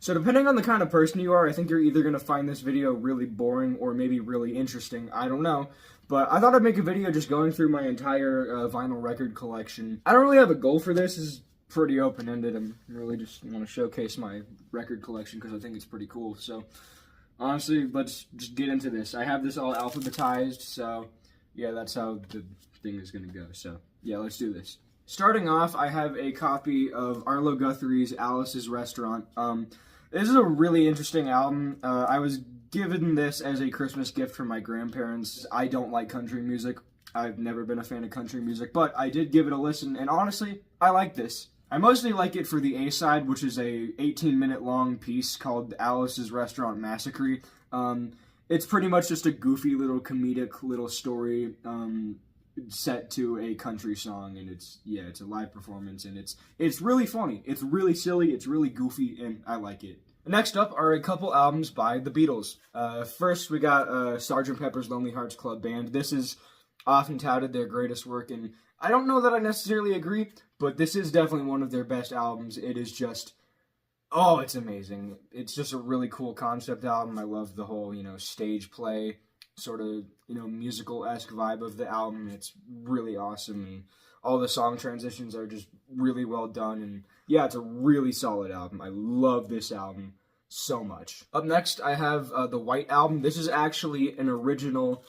So depending on the kind of person you are, I think you're either going to find this video really boring or maybe really interesting. I don't know. But I thought I'd make a video just going through my entire vinyl record collection. I don't really have a goal for this. This is pretty open-ended. I'm really just want to showcase my record collection because I think it's pretty cool. So honestly, let's just get into this. I have this all alphabetized, so yeah, that's how the thing is going to go. So yeah, let's do this. Starting off, I have a copy of Arlo Guthrie's Alice's Restaurant. This is a really interesting album. I was given this as a Christmas gift from my grandparents. I don't like country music. I've never been a fan of country music, but I did give it a listen, and honestly, I like this. I mostly like it for the A-side, which is a 18-minute long piece called Alice's Restaurant Massacre. It's pretty much just a goofy little comedic little story set to a country song, and it's a live performance, and it's really funny. It's really silly, it's really goofy, and I like it. Next up are a couple albums by the Beatles. First, we got Sgt. Pepper's Lonely Hearts Club Band. This is often touted their greatest work, and I don't know that I necessarily agree, but this is definitely one of their best albums. It is just, oh, it's amazing. It's just a really cool concept album. I love the whole, stage play, sort of, musical-esque vibe of the album. It's really awesome, and all the song transitions are just really well done, and yeah, it's a really solid album. I love this album so much. Up next, I have the White Album. This is actually an original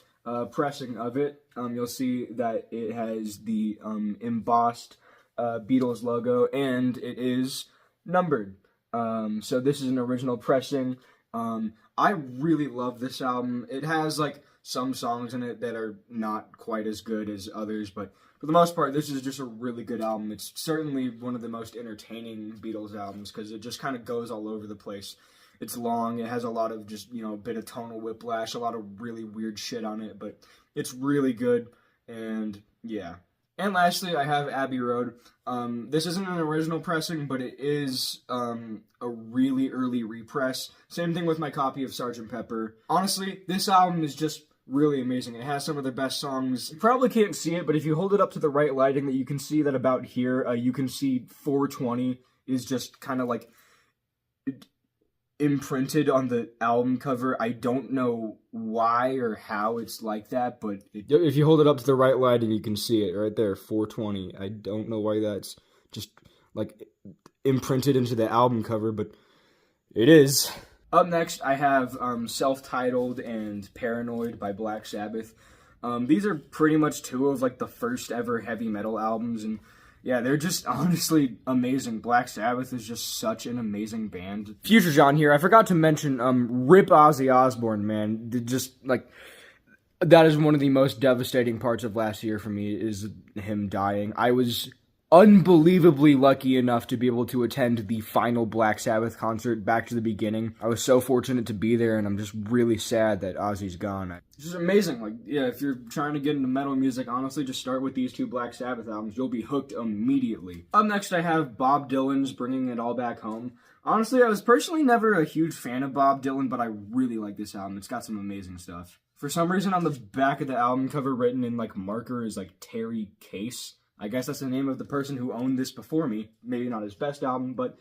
pressing of it. You'll see that it has the embossed Beatles logo, and it is numbered. So this is an original pressing. I really love this album. It has some songs in it that are not quite as good as others, but for the most part, this is just a really good album. It's certainly one of the most entertaining Beatles albums because it just kind of goes all over the place. It's long. It has a lot of just, a bit of tonal whiplash, a lot of really weird shit on it, but it's really good, and yeah. And lastly, I have Abbey Road. This isn't an original pressing, but it is a really early repress. Same thing with my copy of Sgt. Pepper. Honestly, this album is just really amazing. It has some of the best songs. You probably can't see it, but if you hold it up to the right lighting, that you can see that about here, you can see 420 is just kind of imprinted on the album cover. I don't know why or how it's like that, but if you hold it up to the right lighting, you can see it right there, 420. I don't know why that's just imprinted into the album cover, but it is. Up next, I have Self-Titled and Paranoid by Black Sabbath. These are pretty much two of the first ever heavy metal albums, and yeah, they're just honestly amazing. Black Sabbath is just such an amazing band. Future John here. I forgot to mention, rip Ozzy Osbourne, man. That is one of the most devastating parts of last year for me, is him dying. I was unbelievably lucky enough to be able to attend the final Black Sabbath concert, Back to the Beginning. I was so fortunate to be there, and I'm just really sad that Ozzy's gone. It's just amazing. If you're trying to get into metal music, honestly, just start with these two Black Sabbath albums. You'll be hooked immediately. Up next, I have Bob Dylan's Bringing It All Back Home. Honestly, I was personally never a huge fan of Bob Dylan, but I really like this album. It's got some amazing stuff. For some reason, on the back of the album cover, written in marker, is Terry Case. I guess that's the name of the person who owned this before me. Maybe not his best album, but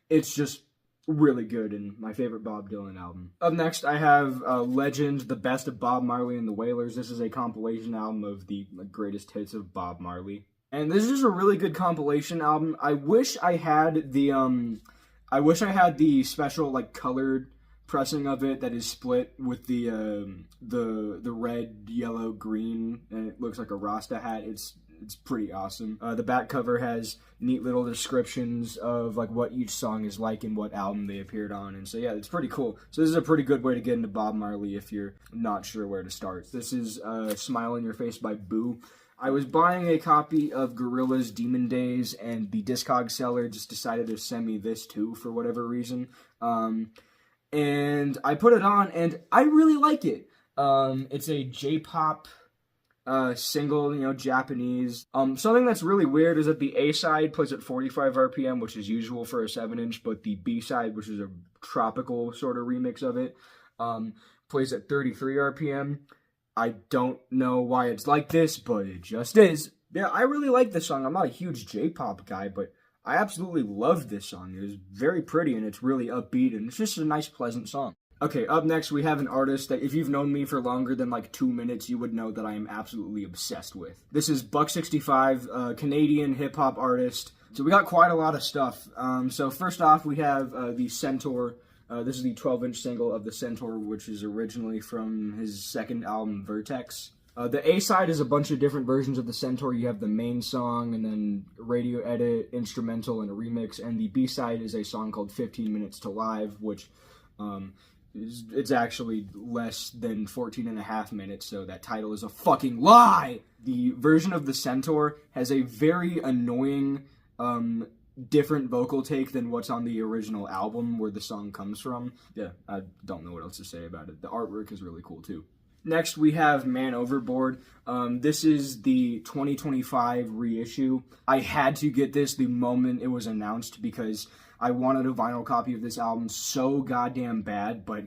it's just really good and my favorite Bob Dylan album. Up next, I have Legend, the best of Bob Marley and the Wailers. This is a compilation album of the greatest hits of Bob Marley. And this is just a really good compilation album. I wish I had the special colored pressing of it that is split with the red, yellow, green, and it looks like a Rasta hat. It's pretty awesome. The back cover has neat little descriptions of what each song is like and what album they appeared on, and so yeah, it's pretty cool. So this is a pretty good way to get into Bob Marley if you're not sure where to start. This is Smile on Your Face by Boo. I was buying a copy of Gorillaz Demon Days, and the Discog seller just decided to send me this too for whatever reason. And I put it on, and I really like it. It's a J-pop single, Japanese. Something that's really weird is that the A-side plays at 45 RPM, which is usual for a 7-inch, but the B-side, which is a tropical sort of remix of it, plays at 33 RPM. I don't know why it's like this, but it just is. Yeah, I really like this song. I'm not a huge J-pop guy, but I absolutely loved this song. It was very pretty and it's really upbeat and it's just a nice, pleasant song. Okay, up next we have an artist that if you've known me for longer than like 2 minutes, you would know that I am absolutely obsessed with. This is Buck65, a Canadian hip-hop artist. So we got quite a lot of stuff. So first off, we have the Centaur. This is the 12-inch single of the Centaur, which is originally from his second album, Vertex. The A-side is a bunch of different versions of the Centaur. You have the main song, and then radio edit, instrumental, and a remix. And the B-side is a song called 15 Minutes to Live, which it's actually less than 14 and a half minutes, so that title is a fucking lie! The version of the Centaur has a very annoying, different vocal take than what's on the original album where the song comes from. Yeah, I don't know what else to say about it. The artwork is really cool, too. Next, we have Man Overboard. This is the 2025 reissue. I had to get this the moment it was announced because I wanted a vinyl copy of this album so goddamn bad, but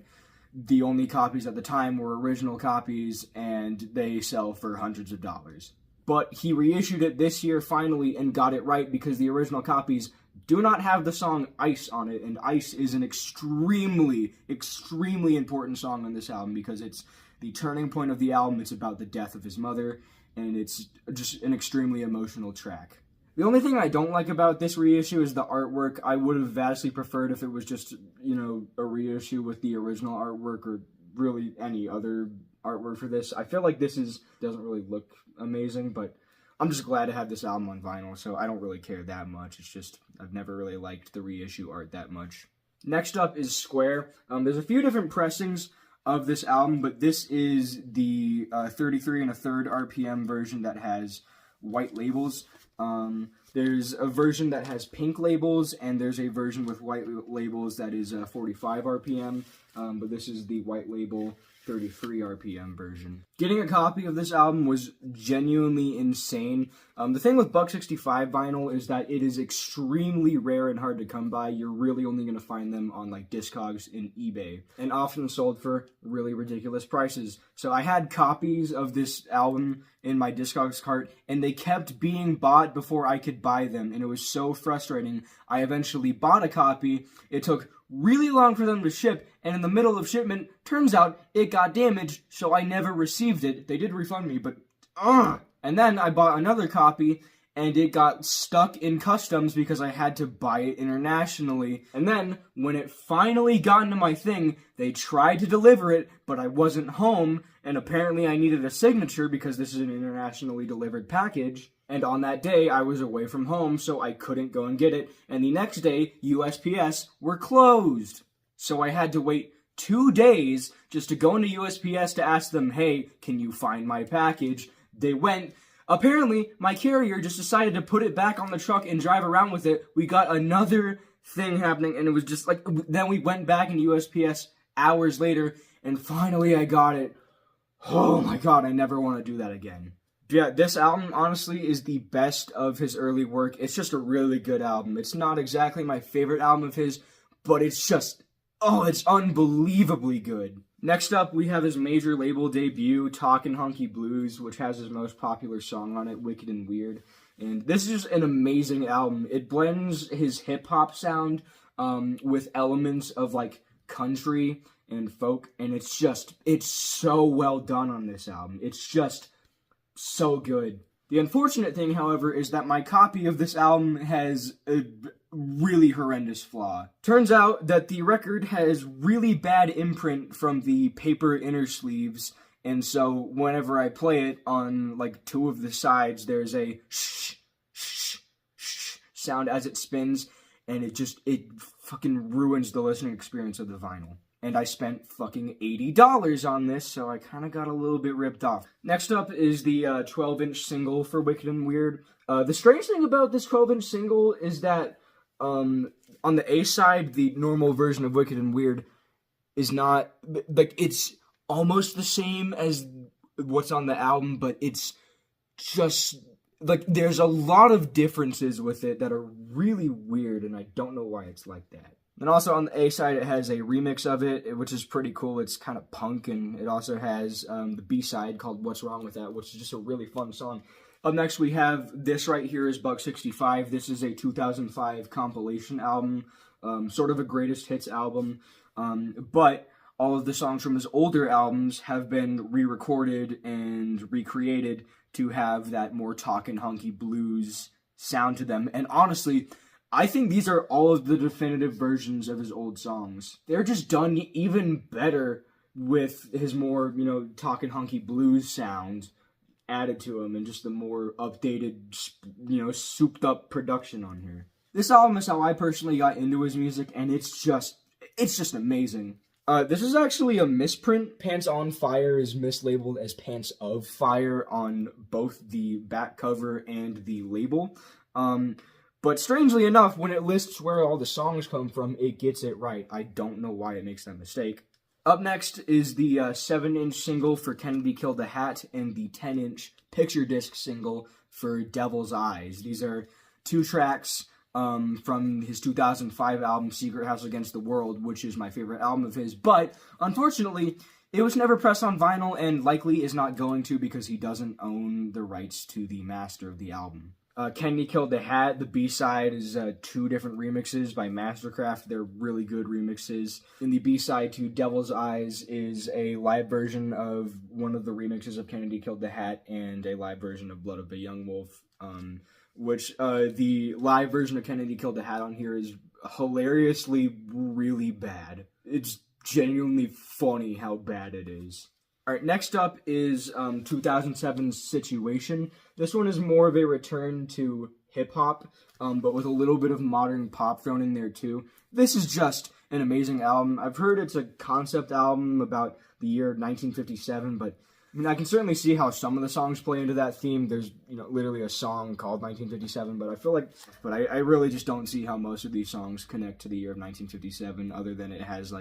the only copies at the time were original copies, and they sell for hundreds of dollars. But he reissued it this year finally and got it right because the original copies do not have the song Ice on it, and Ice is an extremely, extremely important song on this album because it's the turning point of the album. It's about the death of his mother, and it's just an extremely emotional track. The only thing I don't like about this reissue is the artwork. I would have vastly preferred if it was just, a reissue with the original artwork or really any other artwork for this. I feel like this doesn't really look amazing, but I'm just glad to have this album on vinyl, so I don't really care that much. It's just, I've never really liked the reissue art that much. Next up is Square. There's a few different pressings of this album, but this is the 33 1/3 RPM version that has white labels. There's a version that has pink labels, and there's a version with white labels that is 45 RPM, but this is the white label 33 RPM version. Getting a copy of this album was genuinely insane. The thing with Buck65 vinyl is that it is extremely rare and hard to come by. You're really only going to find them on like Discogs and eBay, and often sold for really ridiculous prices. So I had copies of this album in my Discogs cart, and they kept being bought before I could buy them, and it was so frustrating. I eventually bought a copy. It took really long for them to ship, and in the middle of shipment, turns out it got damaged, so I never received it. They did refund me, but And then I bought another copy, and it got stuck in customs because I had to buy it internationally. And then, when it finally got into my thing, they tried to deliver it, but I wasn't home, and apparently I needed a signature because this is an internationally delivered package. And on that day, I was away from home, so I couldn't go and get it. And the next day, USPS were closed. So I had to wait 2 days just to go into USPS to ask them, hey, can you find my package? They went. Apparently, my carrier just decided to put it back on the truck and drive around with it. We got another thing happening, and it was just like, then we went back in USPS hours later, and finally I got it. Oh my god, I never want to do that again. Yeah, this album, honestly, is the best of his early work. It's just a really good album. It's not exactly my favorite album of his, but it's just, it's unbelievably good. Next up, we have his major label debut, Talkin' Hunky Blues, which has his most popular song on it, Wicked and Weird. And this is an amazing album. It blends his hip-hop sound with elements of, like, country and folk, and it's so well done on this album. It's just so good. The unfortunate thing, however, is that my copy of this album has a really horrendous flaw. Turns out that the record has really bad imprint from the paper inner sleeves, and so whenever I play it on, like, 2 of the sides, there's a shh, shh, shh sound as it spins, and it fucking ruins the listening experience of the vinyl. And I spent fucking $80 on this, so I kind of got a little bit ripped off. Next up is the 12-inch single for Wicked and Weird. The strange thing about this 12-inch single is that on the A side, the normal version of Wicked and Weird is not, like, it's almost the same as what's on the album, but it's just, like, there's a lot of differences with it that are really weird, and I don't know why it's like that. And also on the A side, it has a remix of it, which is pretty cool. It's kind of punk, and it also has the B side called What's Wrong With That, which is just a really fun song. Up next, we have this right here is Buck 65. This is a 2005 compilation album, sort of a greatest hits album, but all of the songs from his older albums have been re-recorded and recreated to have that more talkin' hunky blues sound to them. And honestly, I think these are all of the definitive versions of his old songs. They're just done even better with his more, talkin' hunky blues sound added to him and just the more updated, souped up production on here. This album is how I personally got into his music, and it's just amazing. This is actually a misprint. Pants on Fire is mislabeled as Pants of Fire on both the back cover and the label. But strangely enough, when it lists where all the songs come from, it gets it right. I don't know why it makes that mistake. Up next is the 7-inch single for Kennedy Killed the Hat and the 10-inch picture disc single for Devil's Eyes. These are 2 tracks from his 2005 album Secret House Against the World, which is my favorite album of his, but unfortunately, it was never pressed on vinyl and likely is not going to because he doesn't own the rights to the master of the album. Kennedy Killed the Hat, the B-side is 2 different remixes by Mastercraft. They're really good remixes. And the B-side to Devil's Eyes is a live version of one of the remixes of Kennedy Killed the Hat and a live version of Blood of a Young Wolf, which the live version of Kennedy Killed the Hat on here is hilariously really bad. It's genuinely funny how bad it is. Alright, next up is 2007's Situation. This one is more of a return to hip-hop, but with a little bit of modern pop thrown in there too. This is just an amazing album. I've heard it's a concept album about the year 1957, but I can certainly see how some of the songs play into that theme. There's, literally a song called 1957, but I really just don't see how most of these songs connect to the year of 1957, other than it has,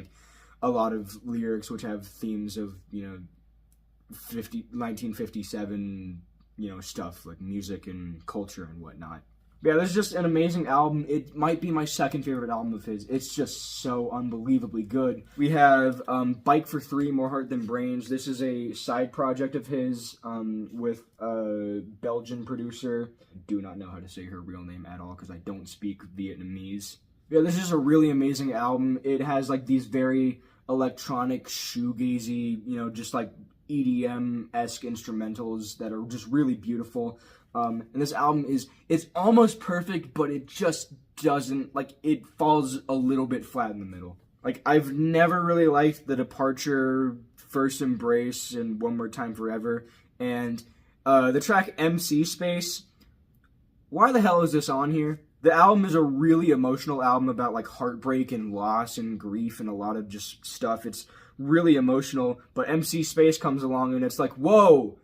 a lot of lyrics which have themes of, 1957, stuff, like music and culture and whatnot. Yeah, this is just an amazing album. It might be my second favorite album of his. It's just so unbelievably good. We have Bike for 3, More Heart Than Brains. This is a side project of his with a Belgian producer. I do not know how to say her real name at all because I don't speak Vietnamese. Yeah, this is a really amazing album. It has, these very electronic, shoegazy, just, EDM-esque instrumentals that are just really beautiful. And this album it's almost perfect, but it just doesn't, it falls a little bit flat in the middle. I've never really liked The Departure, First Embrace, and One More Time Forever. And the track MC Space, why the hell is this on here? The album is a really emotional album about, heartbreak and loss and grief and a lot of just stuff. It's really emotional, but MC Space comes along and it's whoa,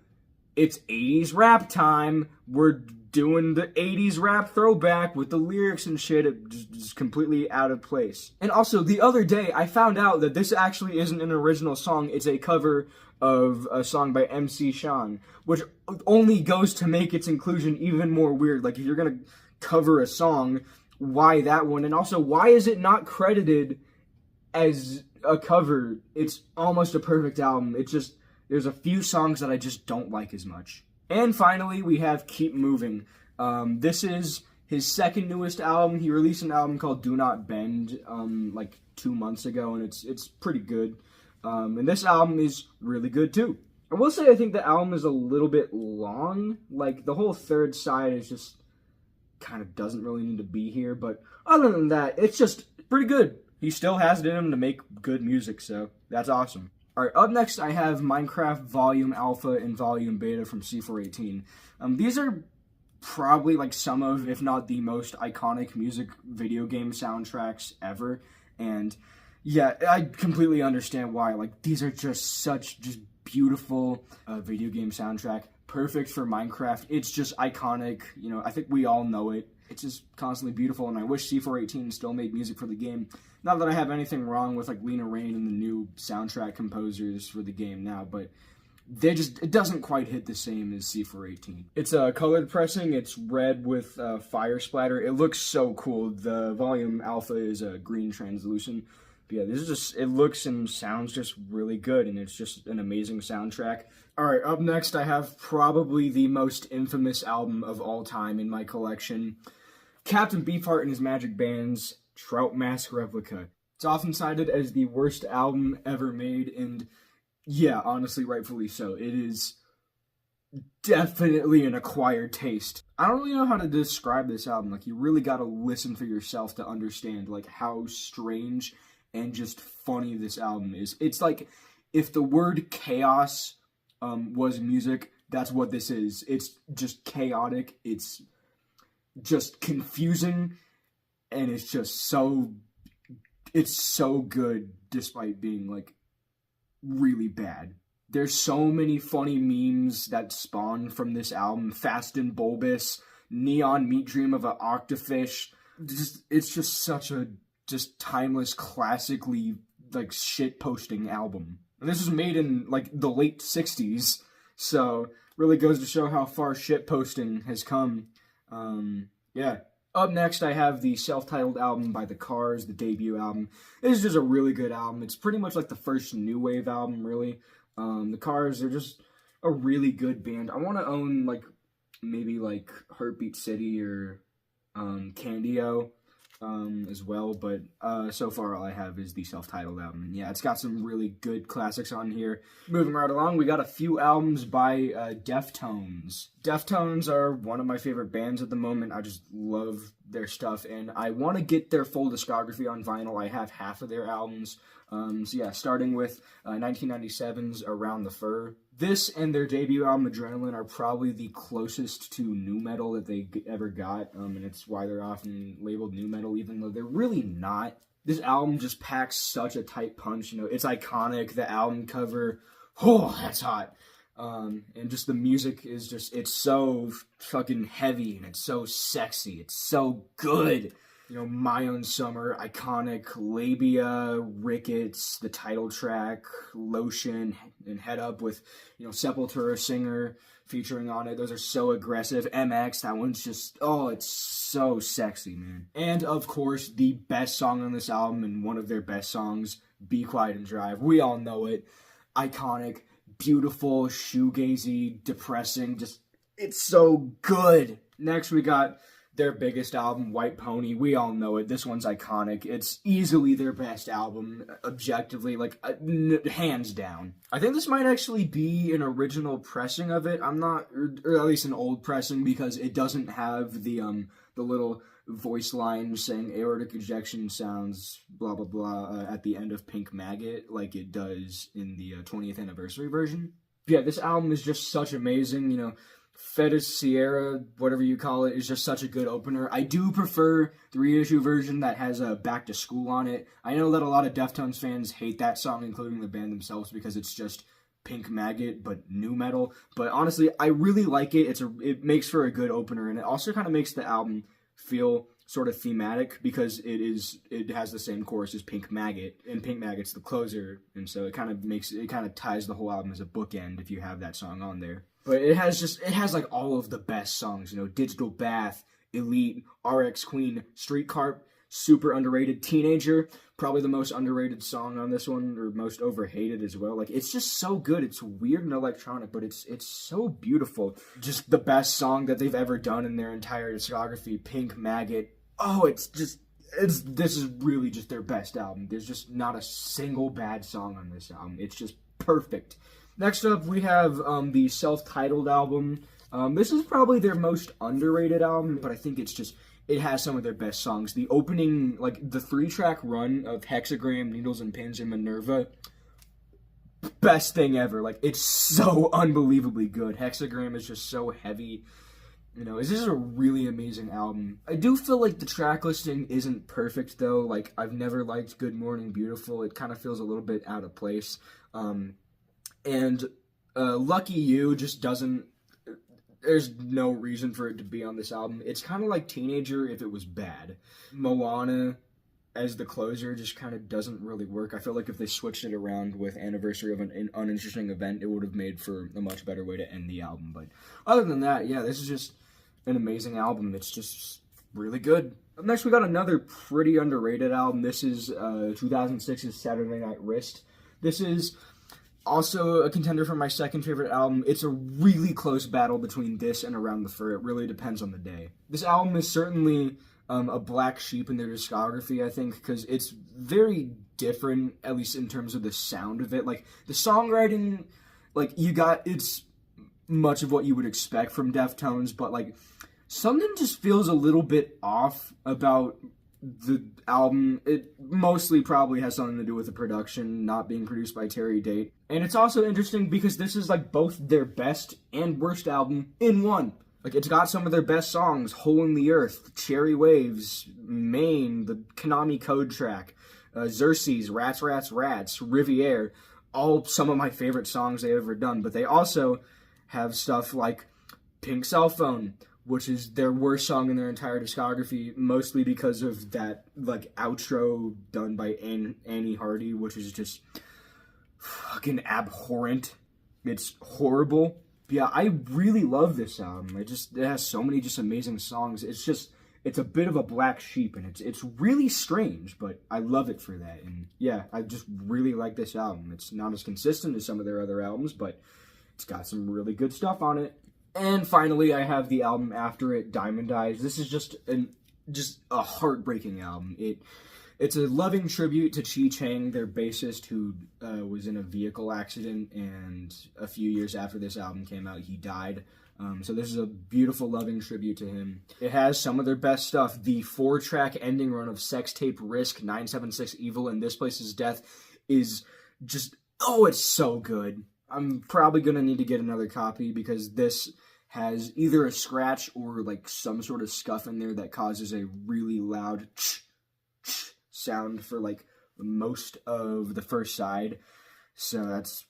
it's 80s rap time. We're doing the 80s rap throwback with the lyrics and shit. It's just completely out of place. And also, the other day, I found out that this actually isn't an original song. It's a cover of a song by MC Shan, which only goes to make its inclusion even more weird. If you're gonna cover a song, why that one? And also, why is it not credited as a cover? It's almost a perfect album. It's just, there's a few songs that I just don't like as much. And finally, we have Keep Moving. This is his second newest album. He released an album called Do Not Bend 2 months ago, and it's pretty good. And this album is really good too. I will say I think the album is a little bit long. The whole third side is just kind of doesn't really need to be here, but other than that, it's just pretty good. He still has it in him to make good music, so that's awesome. Alright, up next I have Minecraft Volume Alpha and Volume Beta from C418. These are probably some of, if not the most iconic music video game soundtracks ever, and yeah, I completely understand why. These are just beautiful video game soundtrack. Perfect for Minecraft. It's just iconic. I think we all know it. It's just constantly beautiful, and I wish C418 still made music for the game. Not that I have anything wrong with Lena Raine and the new soundtrack composers for the game now, but it doesn't quite hit the same as C418. It's a colored pressing. It's red with fire splatter. It looks so cool. The Volume Alpha is a green translucent. But yeah, this is just, it looks and sounds just really good, and it's just an amazing soundtrack. Alright, up next I have probably the most infamous album of all time in my collection. Captain Beefheart and his Magic Band's Trout Mask Replica. It's often cited as the worst album ever made, and yeah, honestly, rightfully so. It is definitely an acquired taste. I don't really know how to describe this album. Like, you really gotta listen for yourself to understand, like, how strange and just funny this album is. It's like, if the word chaos was music, that's what this is. It's just chaotic, it's just confusing, and it's so good despite being, like, really bad. There's so many funny memes that spawn from this album. Fast and Bulbous, Neon Meat Dream of an Octofish. It's just such a timeless, classically, like, shit-posting album. And this was made in, like, the late 60s, so really goes to show how far shit-posting has come. Yeah. Up next, I have the self-titled album by The Cars, the debut album. This is just a really good album. It's pretty much like the first new wave album, really. The Cars are just a really good band. I want to own, like, maybe, like, Heartbeat City or Candio as well, but so far all I have is the self-titled album. And yeah, it's got some really good classics on here. Moving right along, we got a few albums by Deftones. Deftones are one of my favorite bands at the moment. I just love their stuff, and I want to get their full discography on vinyl. I have half of their albums. So yeah, starting with 1997's Around the Fur. This and their debut album, Adrenaline, are probably the closest to nu metal that they ever got, and it's why they're often labeled nu metal, even though they're really not. This album just packs such a tight punch, you know, it's iconic, the album cover, oh, that's hot. And just the music is just, it's so fucking heavy, and it's so sexy, it's so good. You know, My Own Summer, iconic, Labia, Rickets, the title track, Lotion, and Head Up with, you know, Sepultura singer featuring on it. Those are so aggressive. MX, that one's just, oh, it's so sexy, man. And, of course, the best song on this album, and one of their best songs, Be Quiet and Drive. We all know it. Iconic, beautiful, shoegazy, depressing, just, it's so good. Next, we got their biggest album, White Pony. We all know it. This one's iconic. It's easily their best album, objectively, like, hands down. I think this might actually be an original pressing of it. I'm not, or at least an old pressing, because it doesn't have the little voice line saying aortic ejection sounds blah blah blah at the end of Pink Maggot, like it does in the 20th anniversary version. But yeah, this album is just such amazing, you know. Fetish Sierra, whatever you call it, is just such a good opener. I do prefer the reissue version that has a Back to School on it. I know that a lot of Deftones fans hate that song, including the band themselves, because it's just Pink Maggot, but nu metal. But honestly, I really like it. It makes for a good opener, and it also kind of makes the album feel sort of thematic, because it has the same chorus as Pink Maggot, and Pink Maggot's the closer, and so it kind of ties the whole album as a bookend if you have that song on there. But it has like all of the best songs, you know, Digital Bath, Elite, RX Queen, Street Carp, super underrated, Teenager, probably the most underrated song on this one, or most overhated as well. Like, it's just so good. It's weird and electronic, but it's so beautiful. Just the best song that they've ever done in their entire discography, Pink Maggot. Oh, this is really just their best album. There's just not a single bad song on this album. It's just perfect. Next up, we have the self-titled album. This is probably their most underrated album, but I think it has some of their best songs. The opening, like, the 3-track run of Hexagram, Needles and Pins, and Minerva, best thing ever. Like, it's so unbelievably good. Hexagram is just so heavy. You know, this is a really amazing album. I do feel like the track listing isn't perfect, though. Like, I've never liked Good Morning Beautiful. It kind of feels a little bit out of place. And Lucky You just doesn't, there's no reason for it to be on this album. It's kind of like Teenager if it was bad. Moana as the closer just kind of doesn't really work. I feel like if they switched it around with Anniversary of an Uninteresting Event, it would have made for a much better way to end the album. But other than that, yeah, this is just an amazing album. It's just really good. Up next, we got another pretty underrated album. This is 2006's Saturday Night Wrist. This is also a contender for my second favorite album. It's a really close battle between this and Around the Fur. It really depends on the day. This album is certainly a black sheep in their discography, I think, because it's very different, at least in terms of the sound of it. Like, the songwriting, like, it's much of what you would expect from Deftones, but, like, something just feels a little bit off about the album. It mostly probably has something to do with the production not being produced by Terry Date. And it's also interesting because this is like both their best and worst album in one. Like, it's got some of their best songs: Hole in the Earth, Cherry Waves, Maine, the Konami Code track, Xerxes, Rats, Rats, Rats, Riviere, all some of my favorite songs they've ever done. But they also have stuff like Pink Cell Phone, which is their worst song in their entire discography, mostly because of that, like, outro done by Annie Hardy, which is just fucking abhorrent. It's horrible. But yeah, I really love this album. It has so many just amazing songs. It's a bit of a black sheep, and it's really strange, but I love it for that. And yeah, I just really like this album. It's not as consistent as some of their other albums, but it's got some really good stuff on it. And finally, I have the album after it, Diamond Eyes. This is just a heartbreaking album. It's a loving tribute to Chi Chang, their bassist, who was in a vehicle accident, and a few years after this album came out, he died. So this is a beautiful, loving tribute to him. It has some of their best stuff. The 4-track ending run of Sex Tape Risk, 976 Evil, and This Place's Death is just, it's so good. I'm probably going to need to get another copy because this has either a scratch or like some sort of scuff in there that causes a really loud sound for like most of the first side. So that's...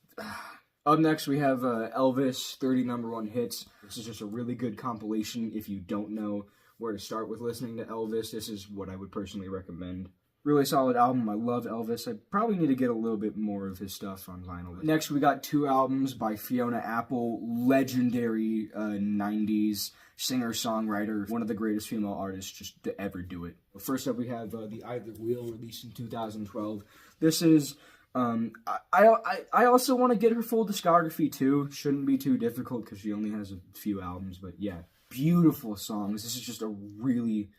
Up next, we have Elvis, 30 number one hits. This is just a really good compilation. If you don't know where to start with listening to Elvis, this is what I would personally recommend. Really solid album. I love Elvis. I probably need to get a little bit more of his stuff on vinyl. Next, we got 2 albums by Fiona Apple, legendary 90s singer-songwriter, one of the greatest female artists just to ever do it. First up, we have The Either Wheel, released in 2012. This is... I also want to get her full discography too. Shouldn't be too difficult because she only has a few albums, but yeah, beautiful songs. This is just a really,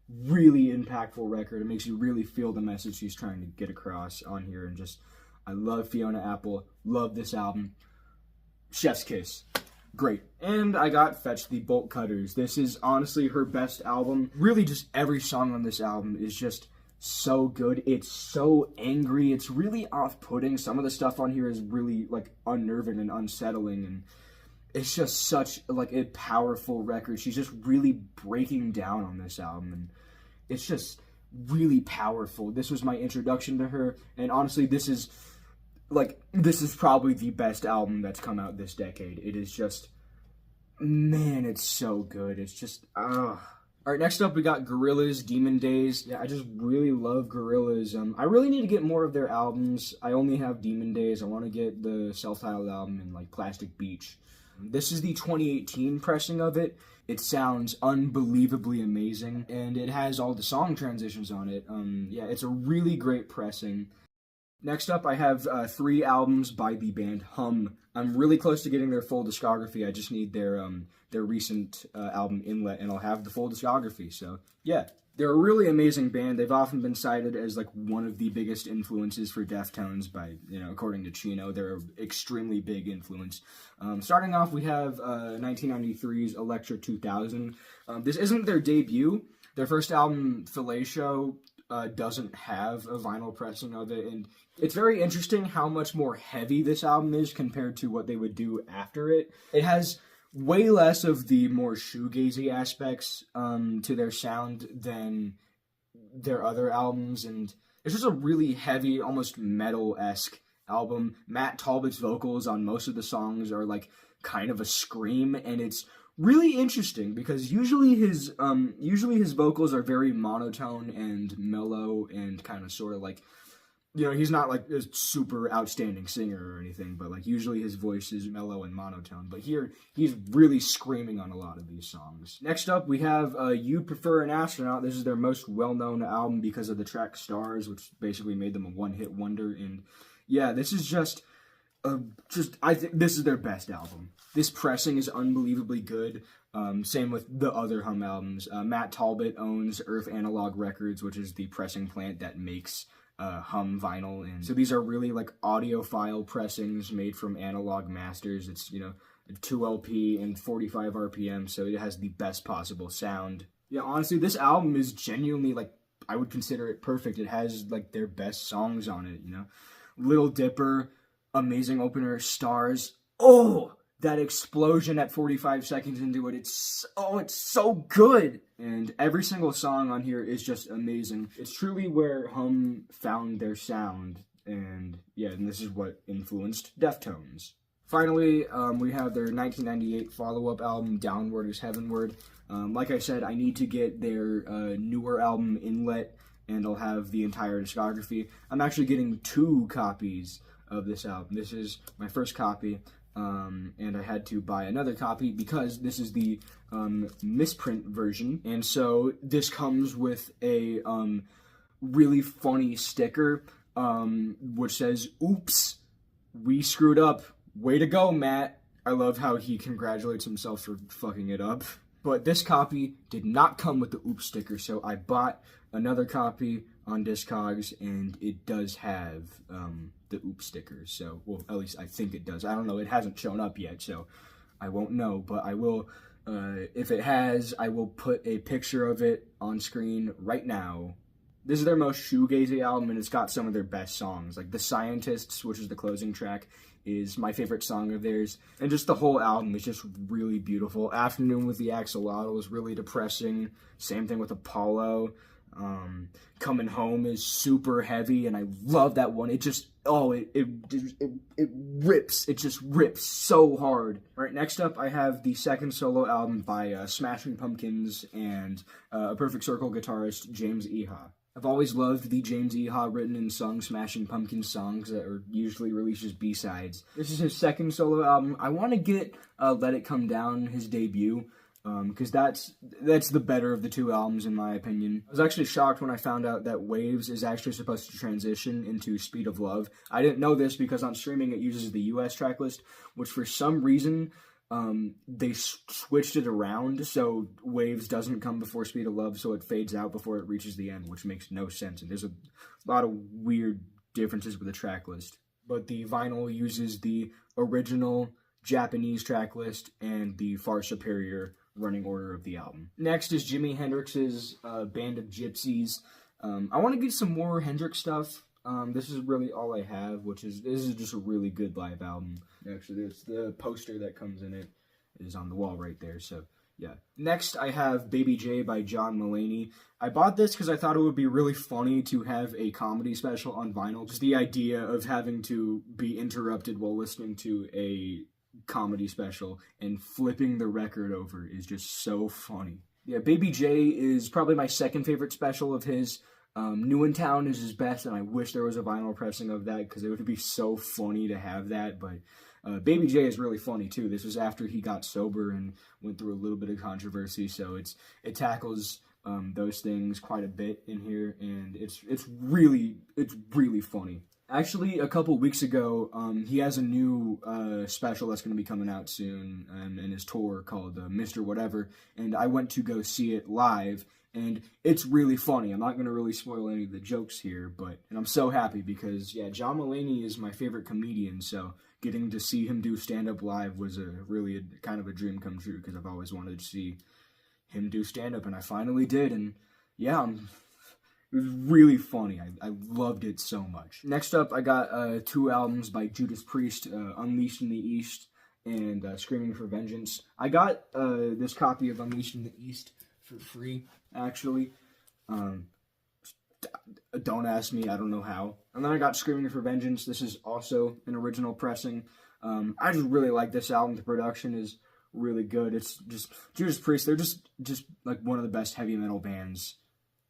really impactful record. It makes you really feel the message she's trying to get across on here, and just, I love Fiona Apple, love this album. Chef's kiss. Great. And I got Fetch the Bolt Cutters. This is honestly her best album. Really, just every song on this album is just so good. It's so angry. It's really off-putting. Some of the stuff on here is really like unnerving and unsettling, and it's just such like a powerful record. She's just really breaking down on this album, and it's just really powerful. This was my introduction to her, and honestly, this is probably the best album that's come out this decade. It is just, man, it's so good. It's just, Alright, next up we got Gorillaz, Demon Days. Yeah, I just really love Gorillaz. I really need to get more of their albums. I only have Demon Days. I want to get the self-titled album and like Plastic Beach. This is the 2018 pressing of it. It sounds unbelievably amazing, and it has all the song transitions on it. Yeah, it's a really great pressing. Next up, I have 3 albums by the band Hum. I'm really close to getting their full discography. I just need their recent album Inlet, and I'll have the full discography. So, yeah. They're a really amazing band. They've often been cited as, like, one of the biggest influences for Deftones by, according to Chino. They're an extremely big influence. Starting off, we have 1993's Electra 2000. This isn't their debut. Their first album, Fellatio, doesn't have a vinyl pressing of it, and it's very interesting how much more heavy this album is compared to what they would do after it. It has way less of the more shoegazy aspects to their sound than their other albums, and it's just a really heavy, almost metal-esque album. Matt Talbot's vocals on most of the songs are like kind of a scream, and it's really interesting because usually his vocals are very monotone and mellow and kind of sort of like you know, he's not like a super outstanding singer or anything, but like usually his voice is mellow and monotone. But here, he's really screaming on a lot of these songs. Next up, we have You Prefer an Astronaut. This is their most well-known album because of the track Stars, which basically made them a one-hit wonder. And yeah, this is I think this is their best album. This pressing is unbelievably good. Same with the other Hum albums. Matt Talbot owns Earth Analog Records, which is the pressing plant that makes Hum vinyl, and so these are really like audiophile pressings made from analog masters. It's, you know, 2 LP and 45 RPM, so it has the best possible sound. Yeah, honestly, this album is genuinely, like, I would consider it perfect. It has like their best songs on it, you know. Little Dipper, amazing opener. Stars, oh, that explosion at 45 seconds into it, it's so good. And every single song on here is just amazing. It's truly where Hum found their sound, and yeah, and this is what influenced Deftones. Finally, we have their 1998 follow-up album, Downward is Heavenward. Like I said, I need to get their newer album, Inlet, and I'll have the entire discography. I'm actually getting 2 copies of this album. This is my first copy. And I had to buy another copy because this is the misprint version, and so this comes with a really funny sticker which says, "Oops, we screwed up. Way to go, Matt." I love how he congratulates himself for fucking it up. But this copy did not come with the oops sticker, so I bought another copy on Discogs, and it does have the oops sticker. So, well, at least I think it does. I don't know. It hasn't shown up yet, so I won't know. But I will, if it has, I will put a picture of it on screen right now. This is their most shoegazy album, and it's got some of their best songs. Like The Scientists, which is the closing track, is my favorite song of theirs. And just the whole album is just really beautiful. Afternoon with the Axolotl is really depressing. Same thing with Apollo. Coming Home is super heavy, and I love that one. It just, it rips. It just rips so hard. All right, next up, I have the second solo album by Smashing Pumpkins and A Perfect Circle guitarist James Iha. I've always loved the James Iha written and sung Smashing Pumpkins songs that are usually released as B-sides. This is his second solo album. I want to get Let It Come Down, his debut, because that's the better of the 2 albums, in my opinion. I was actually shocked when I found out that Waves is actually supposed to transition into Speed of Love. I didn't know this because on streaming it uses the US tracklist, which for some reason they switched it around, so Waves doesn't come before Speed of Love, so it fades out before it reaches the end, which makes no sense, and there's a lot of weird differences with the tracklist. But the vinyl uses the original Japanese tracklist and the far superior running order of the album. Next is Jimi Hendrix's Band of Gypsies. I want to get some more Hendrix stuff. This is really all I have, this is just a really good live album. Actually, it's the poster that comes in it is on the wall right there, so yeah. Next, I have Baby J by John Mulaney. I bought this because I thought it would be really funny to have a comedy special on vinyl. Just the idea of having to be interrupted while listening to a comedy special and flipping the record over is just so funny. Yeah, Baby J is probably my second favorite special of his. New in Town is his best, and I wish there was a vinyl pressing of that because it would be so funny to have that. But Baby J is really funny too. This was after he got sober and went through a little bit of controversy, so it tackles those things quite a bit in here, and it's really funny. Actually, a couple weeks ago, he has a new special that's going to be coming out soon in his tour called Mr. Whatever, and I went to go see it live, and it's really funny. I'm not going to really spoil any of the jokes here, and I'm so happy because, yeah, John Mulaney is my favorite comedian, so getting to see him do stand-up live was really kind of a dream come true because I've always wanted to see him do stand-up, and I finally did, and yeah, it was really funny. I loved it so much. Next up, I got 2 albums by Judas Priest, Unleashed in the East and Screaming for Vengeance. I got this copy of Unleashed in the East for free, actually. Don't ask me, I don't know how. And then I got Screaming for Vengeance. This is also an original pressing. I just really like this album. The production is really good. It's just Judas Priest. They're just like one of the best heavy metal bands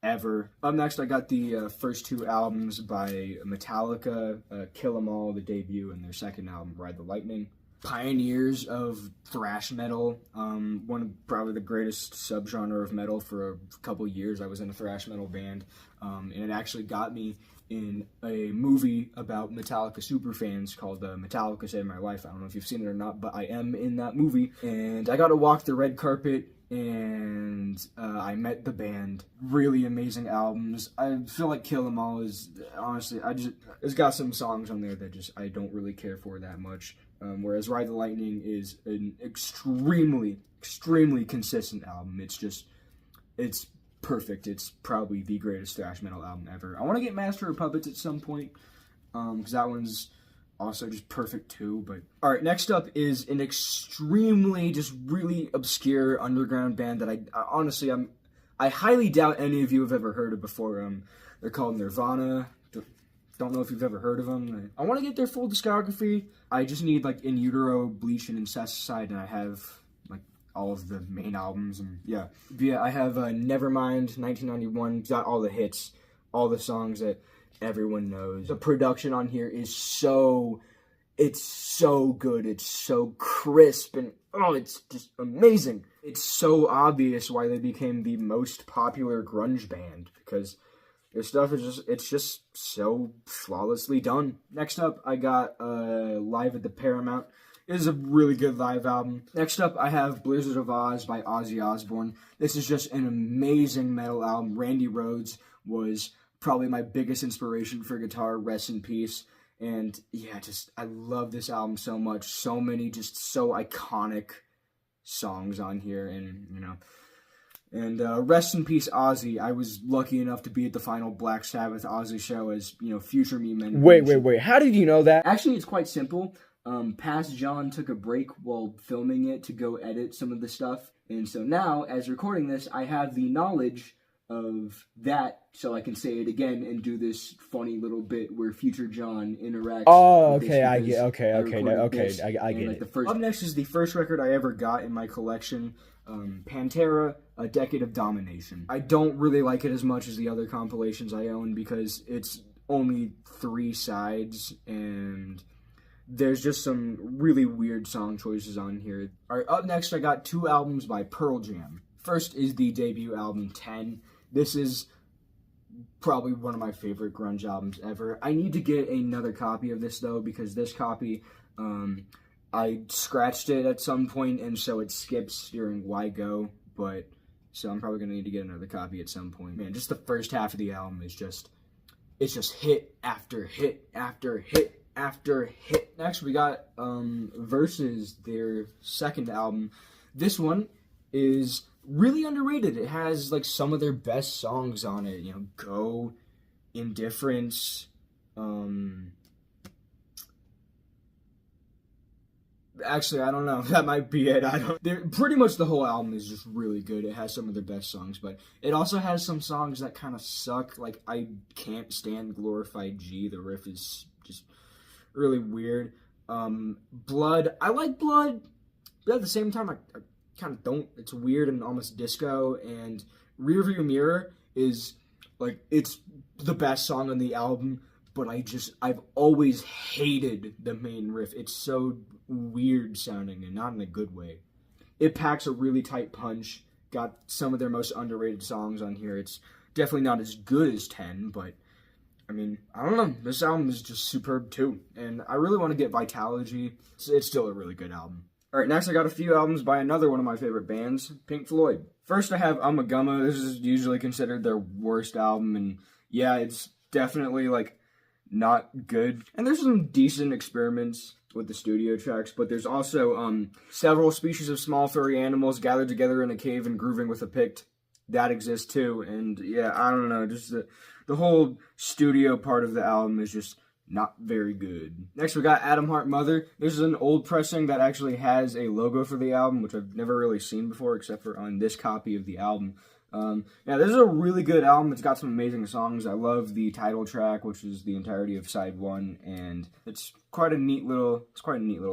ever. Up next, I got the first two albums by Metallica, Kill 'Em All, the debut, and their second album, Ride the Lightning. Pioneers of thrash metal, one of probably the greatest subgenre of metal. For a couple years I was in a thrash metal band, and it actually got me in a movie about Metallica superfans called Metallica Saved My Life. I don't know if you've seen it or not, but I am in that movie, and I got to walk the red carpet, and I met the band. Really amazing albums. I feel like Kill 'Em All is, honestly, it's got some songs on there that I don't really care for that much. Whereas Ride the Lightning is an extremely, extremely consistent album. It's perfect. It's probably the greatest thrash metal album ever. I want to get Master of Puppets at some point, because that one's also just perfect too. But all right, next up is an extremely, just really obscure underground band that I highly doubt any of you have ever heard of before. They're called Nirvana. Don't know if you've ever heard of them. I want to get their full discography. I just need like In Utero, Bleach, and Incesticide, and I have like all of the main albums. And yeah, I have Nevermind, 1991. Got all the hits, all the songs that everyone knows. The production on here is it's so good. It's so crisp, and it's just amazing. It's so obvious why they became the most popular grunge band, because their stuff is just so flawlessly done. Next up, I got Live at the Paramount. It is a really good live album. Next up, I have Blizzard of Oz by Ozzy Osbourne. This is just an amazing metal album. Randy Rhoads was probably my biggest inspiration for guitar. Rest in peace. And yeah, I love this album so much. So many just so iconic songs on here, and rest in peace, Ozzy. I was lucky enough to be at the final Black Sabbath Ozzy show, as future me mentioned. Wait. How did you know that? Actually, it's quite simple. Past John took a break while filming it to go edit some of the stuff, and so now, as recording this, I have the knowledge of that, so I can say it again and do this funny little bit where future John interacts. Oh, okay, I get. Okay, I get it. Up next is the first record I ever got in my collection. Pantera, A Decade of Domination. I don't really like it as much as the other compilations I own because it's only 3 sides, and there's just some really weird song choices on here. Alright, up next I got 2 albums by Pearl Jam. First is the debut album, 10. This is probably one of my favorite grunge albums ever. I need to get another copy of this, though, because this copy, I scratched it at some point, and so it skips during Why Go, so I'm probably going to need to get another copy at some point. Man, just the first half of the album is just hit after hit after hit after hit. Next, we got Versus, their second album. This one is really underrated. It has like some of their best songs on it. Go, Indifference, actually, I don't know. That might be it. Pretty much the whole album is just really good. It has some of their best songs, but it also has some songs that kind of suck. Like, I can't stand Glorified G. The riff is just really weird. Blood. I like Blood, but at the same time, I kind of don't. It's weird and almost disco. And Rearview Mirror is, like, it's the best song on the album, but I've always hated the main riff. It's so weird sounding, and not in a good way. It packs a really tight punch. Got some of their most underrated songs on here. It's definitely not as good as 10, but I mean, I don't know. This album is just superb too, and I really want to get Vitalogy. It's still a really good album. Alright, next I got a few albums by another one of my favorite bands, Pink Floyd. First I have Ummagumma. This is usually considered their worst album, and yeah, it's definitely, like, not good. And there's some decent experiments with the studio tracks, but there's also several species of small furry animals gathered together in a cave and grooving with a pict. That exists too, and yeah, I don't know, just the whole studio part of the album is just not very good. Next we got Atom Heart Mother. This is an old pressing that actually has a logo for the album, which I've never really seen before except for on this copy of the album. Yeah, this is a really good album. It's got some amazing songs. I love the title track, which is the entirety of side 1, and it's quite a neat little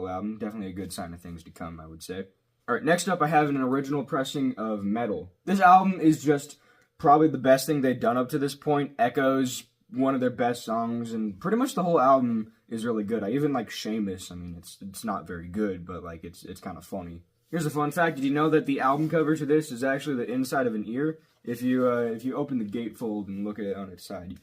album. Definitely a good sign of things to come, I would say. Alright, next up I have an original pressing of Metal. This album is just probably the best thing they've done up to this point. Echoes one of their best songs, and pretty much the whole album is really good. I even like Seamus. I mean, it's not very good, but like it's kind of funny. Here's a fun fact: did you know that the album cover to this is actually the inside of an ear? If you open the gatefold and look at it on its side, you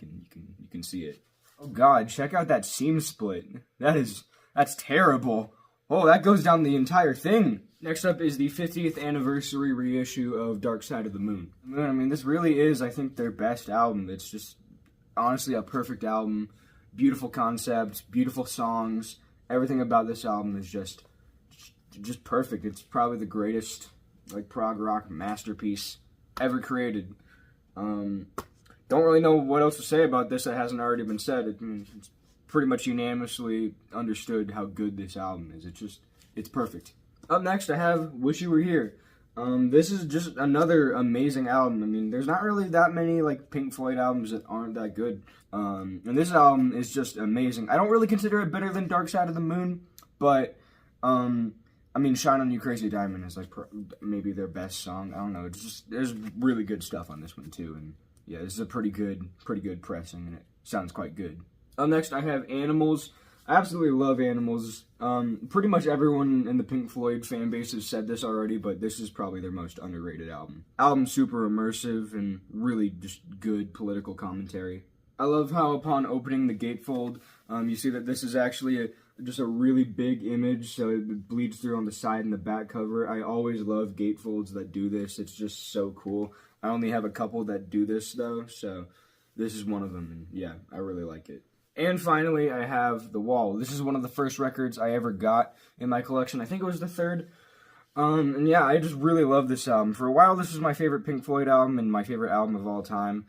can see it. Oh God, check out that seam split. That's terrible. Oh, that goes down the entire thing. Next up is the 50th anniversary reissue of Dark Side of the Moon. I mean, this really is, I think, their best album. It's just honestly a perfect album. Beautiful concepts, beautiful songs. Everything about this album is just perfect. It's probably the greatest like prog rock masterpiece ever created. Don't really know what else to say about this that hasn't already been said. It's pretty much unanimously understood how good this album is. It's perfect. Up next, I have Wish You Were Here. This is just another amazing album. I mean, there's not really that many like Pink Floyd albums that aren't that good. And this album is just amazing. I don't really consider it better than Dark Side of the Moon, but I mean, Shine On You Crazy Diamond is like maybe their best song. I don't know. There's really good stuff on this one too, and yeah, this is a pretty good pressing, and it sounds quite good. Up next, I have Animals. I absolutely love Animals. Pretty much everyone in the Pink Floyd fan base has said this already, but this is probably their most underrated album. Album's super immersive and really just good political commentary. I love how upon opening the gatefold, you see that this is actually just a really big image, so it bleeds through on the side and the back cover. I always love gatefolds that do this. It's just so cool. I only have a couple that do this, though, so this is one of them, and yeah, I really like it. And finally, I have The Wall. This is one of the first records I ever got in my collection. I think it was the third. And yeah, I just really love this album. For a while, this was my favorite Pink Floyd album and my favorite album of all time.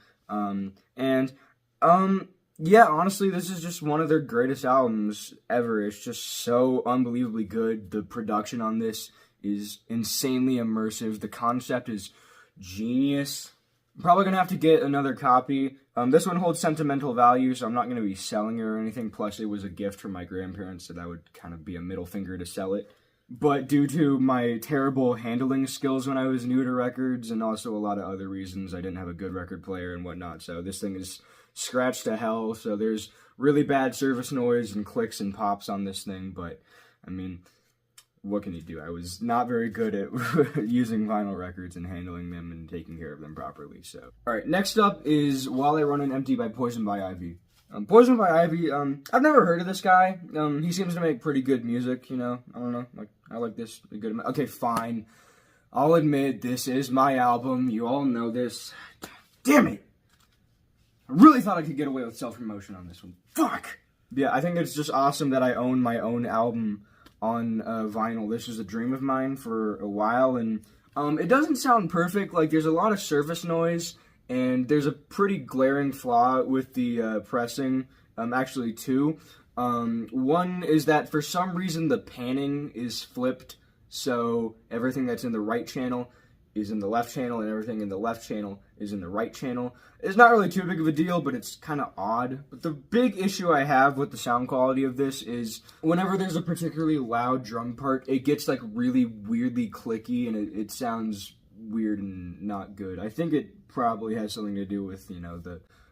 Yeah, honestly, this is just one of their greatest albums ever. It's just so unbelievably good. The production on this is insanely immersive. The concept is genius. I'm probably going to have to get another copy. This one holds sentimental value, so I'm not going to be selling it or anything. Plus, it was a gift from my grandparents, so that would kind of be a middle finger to sell it. But due to my terrible handling skills when I was new to records, and also a lot of other reasons, I didn't have a good record player and whatnot, so this thing is scratched to hell. So there's really bad surface noise and clicks and pops on this thing, but, I mean, what can you do? I was not very good at using vinyl records and handling them and taking care of them properly, so. Alright, next up is While I Run Empty by Poison by Ivy. Poison by Ivy, I've never heard of this guy. He seems to make pretty good music, you know. I don't know, like, I like this a good amount. Okay, fine. I'll admit, this is my album. You all know this. Damn it! I really thought I could get away with self-promotion on this one. Fuck! Yeah, I think it's just awesome that I own my own album on vinyl. This was a dream of mine for a while, and it doesn't sound perfect. Like, there's a lot of surface noise, and there's a pretty glaring flaw with the pressing. Actually, two. One is that for some reason the panning is flipped, so everything that's in the right channel is in the left channel, and everything in the left channel is in the right channel. It's not really too big of a deal, but it's kind of odd. But the big issue I have with the sound quality of this is whenever there's a particularly loud drum part, it gets like really weirdly clicky, and it sounds weird and not good. I think it probably has something to do with, you know,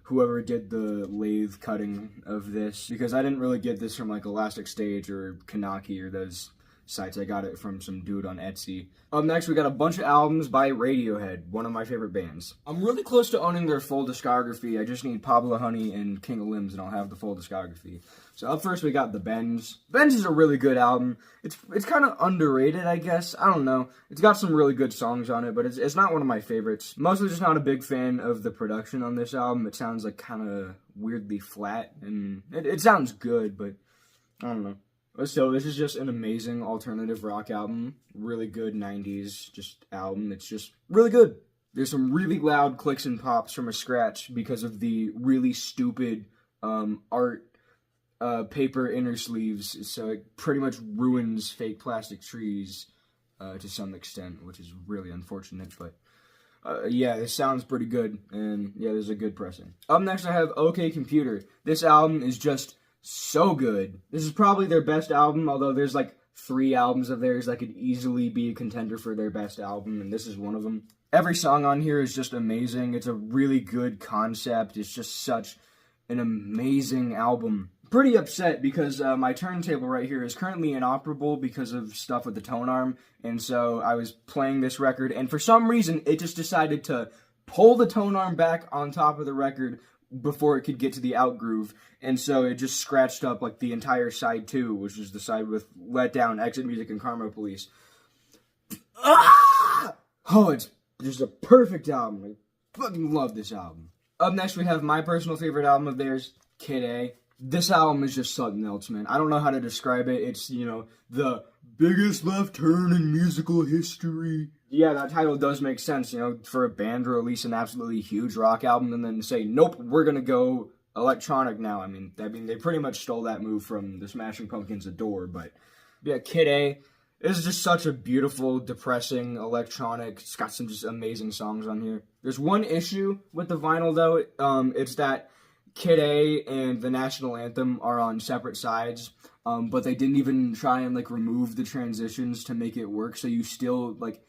whoever did the lathe cutting of this, because I didn't really get this from like Elastic Stage or Kanaki or those sites. I got it from some dude on Etsy. Up next, we got a bunch of albums by Radiohead, one of my favorite bands. I'm really close to owning their full discography. I just need Pablo Honey and King of Limbs, and I'll have the full discography. So up first, we got The Bends. Bends is a really good album. It's kind of underrated, I guess. I don't know. It's got some really good songs on it, but it's not one of my favorites. Mostly just not a big fan of the production on this album. It sounds like kind of weirdly flat, and it sounds good, but I don't know. So this is just an amazing alternative rock album. Really good 90s just album. It's just really good. There's some really loud clicks and pops from a scratch because of the really stupid art paper inner sleeves. So it pretty much ruins fake plastic trees to some extent, which is really unfortunate. But yeah, this sounds pretty good. And yeah, there's a good pressing. Up next, I have OK Computer. This album is just so good. This is probably their best album, although there's like 3 albums of theirs that could easily be a contender for their best album, and this is one of them. Every song on here is just amazing. It's a really good concept. It's just such an amazing album. Pretty upset because my turntable right here is currently inoperable because of stuff with the tone arm, and so I was playing this record, and for some reason it just decided to pull the tone arm back on top of the record before it could get to the out groove, and so it just scratched up like the entire side 2, which is the side with Let Down, Exit Music, and Karma Police. Ah! Oh, it's just a perfect album. I fucking love this album. Up next we have my personal favorite album of theirs, Kid A. This album is just something else, man. I don't know how to describe it. It's, you know, the biggest left turn in musical history. Yeah, that title does make sense, you know, for a band to release an absolutely huge rock album and then say, nope, we're gonna go electronic now. I mean, they pretty much stole that move from the Smashing Pumpkins' Adore, but yeah, Kid A is just such a beautiful, depressing electronic. It's got some just amazing songs on here. There's one issue with the vinyl, though. It's that Kid A and the National Anthem are on separate sides, but they didn't even try and, like, remove the transitions to make it work, so you still, like,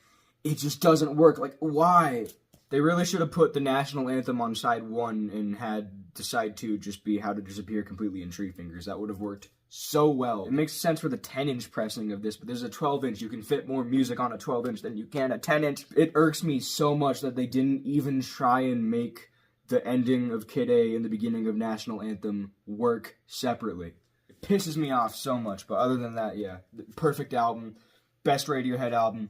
it just doesn't work. Like, why? They really should have put the National Anthem on side 1 and had the side 2 just be How to Disappear Completely in Tree Fingers. That would have worked so well. It makes sense for the 10-inch pressing of this, but there's a 12-inch. You can fit more music on a 12-inch than you can a 10-inch. It irks me so much that they didn't even try and make the ending of Kid A and the beginning of National Anthem work separately. It pisses me off so much, but other than that, yeah, perfect album, best Radiohead album,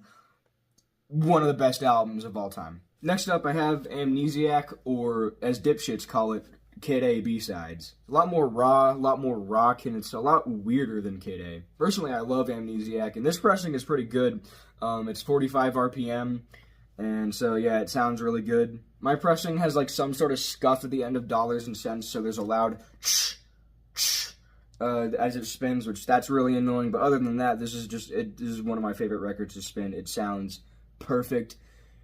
one of the best albums of all time. Next up, I have Amnesiac, or as dipshits call it, Kid A B-sides. A lot more raw, a lot more rock, and it's a lot weirder than Kid A. Personally, I love Amnesiac, and this pressing is pretty good. It's 45 RPM, and so, yeah, it sounds really good. My pressing has, like, some sort of scuff at the end of dollars and cents, so there's a loud as it spins, which that's really annoying. But other than that, this is one of my favorite records to spin. It sounds perfect.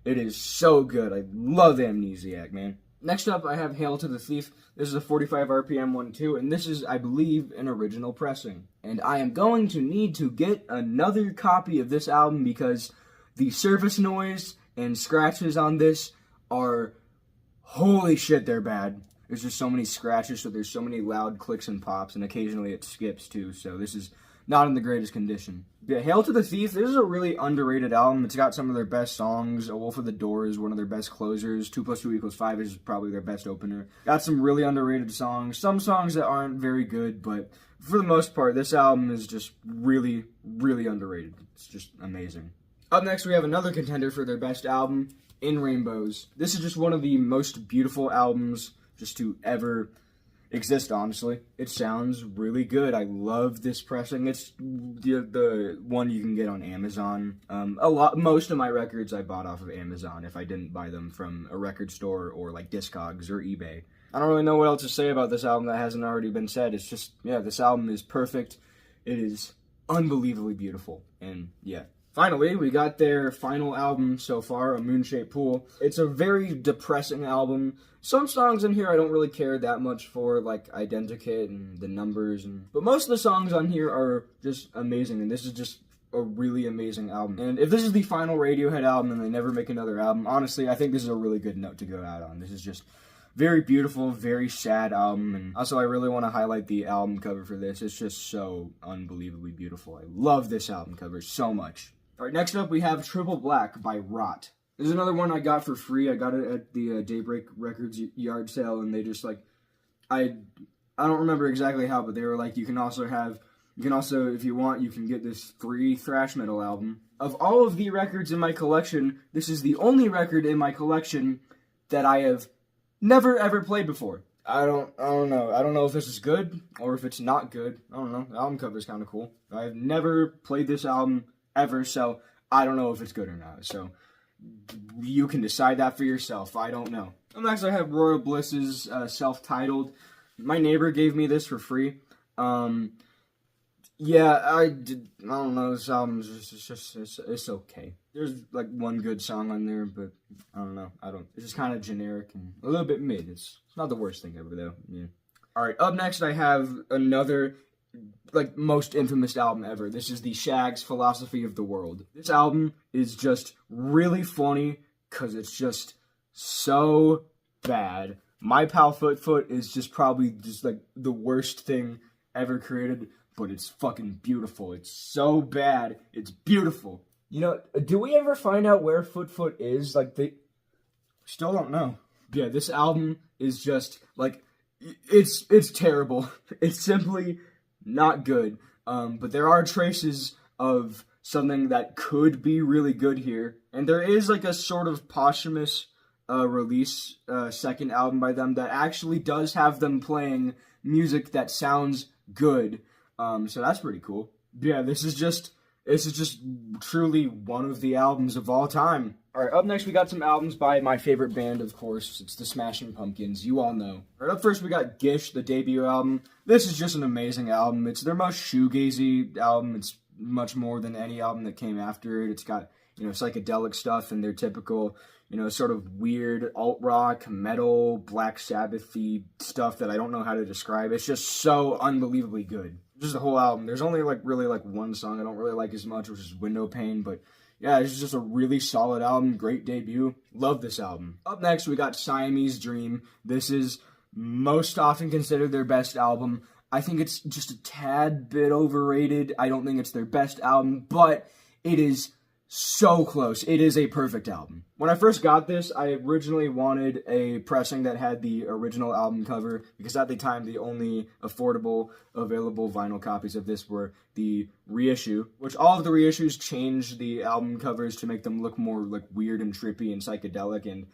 It is so good. I love Amnesiac, man. Next up, I have Hail to the Thief. This is a 45 RPM one, too, and this is, I believe, an original pressing. And I am going to need to get another copy of this album because the surface noise and scratches on this are, holy shit, they're bad. There's just so many scratches, so there's so many loud clicks and pops, and occasionally it skips, too, so this is not in the greatest condition. Yeah, Hail to the Thief, this is a really underrated album. It's got some of their best songs. A Wolf of the Door is one of their best closers. 2 + 2 = 5 is probably their best opener. Got some really underrated songs. Some songs that aren't very good, but for the most part, this album is just really, really underrated. It's just amazing. Up next, we have another contender for their best album, In Rainbows. This is just one of the most beautiful albums just to ever exist, honestly. It sounds really good. I love this pressing. It's the one you can get on Amazon. Most of my records I bought off of Amazon if I didn't buy them from a record store or like Discogs or eBay. I don't really know what else to say about this album that hasn't already been said. It's just, yeah, this album is perfect. It is unbelievably beautiful. And yeah. Finally, we got their final album so far, A Moon-Shaped Pool. It's a very depressing album. Some songs in here I don't really care that much for, like Identikit and The Numbers, but most of the songs on here are just amazing, and this is just a really amazing album. And if this is the final Radiohead album and they never make another album, honestly, I think this is a really good note to go out on. This is just very beautiful, very sad album, and also I really want to highlight the album cover for this. It's just so unbelievably beautiful. I love this album cover so much. Alright, next up we have Triple Black by Rot. This is another one I got for free. I got it at the Daybreak Records yard sale, and they just like, I don't remember exactly how, but they were like, you can also, if you want, you can get this free thrash metal album. Of all of the records in my collection, this is the only record in my collection that I have never ever played before. I don't know. I don't know if this is good or if it's not good. I don't know. The album cover is kind of cool. I've never played this album ever, so I don't know if it's good or not. So you can decide that for yourself. I don't know. Next, I have Royal Bliss's self-titled. My neighbor gave me this for free. Yeah, I don't know. This album is it's okay. There's like one good song on there, but I don't know. It's just kind of generic and a little bit mid. It's not the worst thing ever, though. Yeah. All right. Up next, I have another like most infamous album ever. This is the Shaggs Philosophy of the World. This album is just really funny, because it's just so bad. My Pal Foot Foot is just probably just like the worst thing ever created, but it's fucking beautiful. It's so bad, it's beautiful. You know, do we ever find out where Foot Foot is? Like, they still don't know. Yeah, this album is just, like, it's terrible. It's simply not good. But there are traces of something that could be really good here. And there is, like, a sort of posthumous release, second album by them that actually does have them playing music that sounds good. So that's pretty cool. Yeah, this is just truly one of the albums of all time. Alright, up next we got some albums by my favorite band, of course. It's the Smashing Pumpkins, you all know. Right up first we got Gish, the debut album. This is just an amazing album. It's their most shoegazy album. It's much more than any album that came after it. It's got, you know, psychedelic stuff and their typical, you know, sort of weird alt-rock, metal, Black Sabbath-y stuff that I don't know how to describe. It's just so unbelievably good. Just the whole album. There's only, like, really, like, one song I don't really like as much, which is Window Pane, but yeah, it's just a really solid album. Great debut. Love this album. Up next, we got Siamese Dream. This is most often considered their best album. I think it's just a tad bit overrated. I don't think it's their best album, but it is so close. It is a perfect album. When I first got this, I originally wanted a pressing that had the original album cover, because at the time, the only affordable, available vinyl copies of this were the reissue, which all of the reissues changed the album covers to make them look more like weird and trippy and psychedelic, and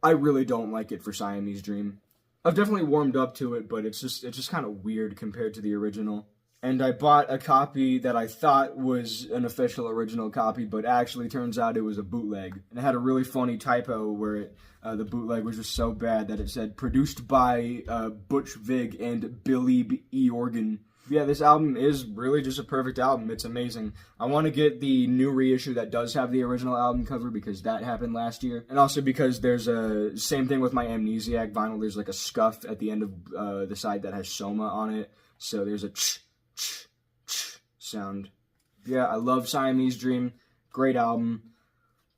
I really don't like it for Siamese Dream. I've definitely warmed up to it, but it's just kind of weird compared to the original. And I bought a copy that I thought was an official original copy, but actually turns out it was a bootleg. And it had a really funny typo where the bootleg was just so bad that it said, produced by Butch Vig and Billy E. Organ. Yeah, this album is really just a perfect album. It's amazing. I want to get the new reissue that does have the original album cover because that happened last year. And also because there's a same thing with my Amnesiac vinyl. There's like a scuff at the end of the side that has Soma on it. So there's a sound. Yeah, I love Siamese Dream. Great album.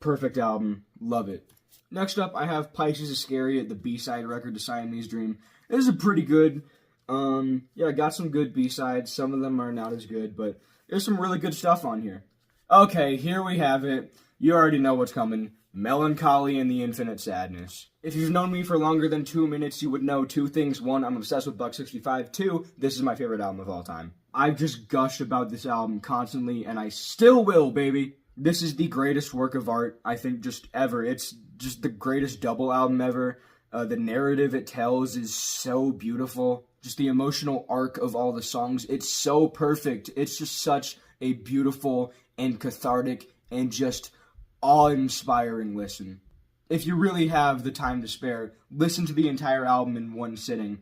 Perfect album. Love it. Next up, I have Pisces Iscariot, the B-side record to Siamese Dream. This is a pretty good. Yeah, I got some good B-sides. Some of them are not as good, but there's some really good stuff on here. Okay, here we have it. You already know what's coming. Melancholy and the Infinite Sadness. If you've known me for longer than 2 minutes, you would know two things. One, I'm obsessed with Buck 65. Two, this is my favorite album of all time. I've just gushed about this album constantly, and I still will, baby. This is the greatest work of art, I think, just ever. It's just the greatest double album ever. The narrative it tells is so beautiful. Just the emotional arc of all the songs, it's so perfect. It's just such a beautiful and cathartic and just awe-inspiring listen. If you really have the time to spare, listen to the entire album in one sitting.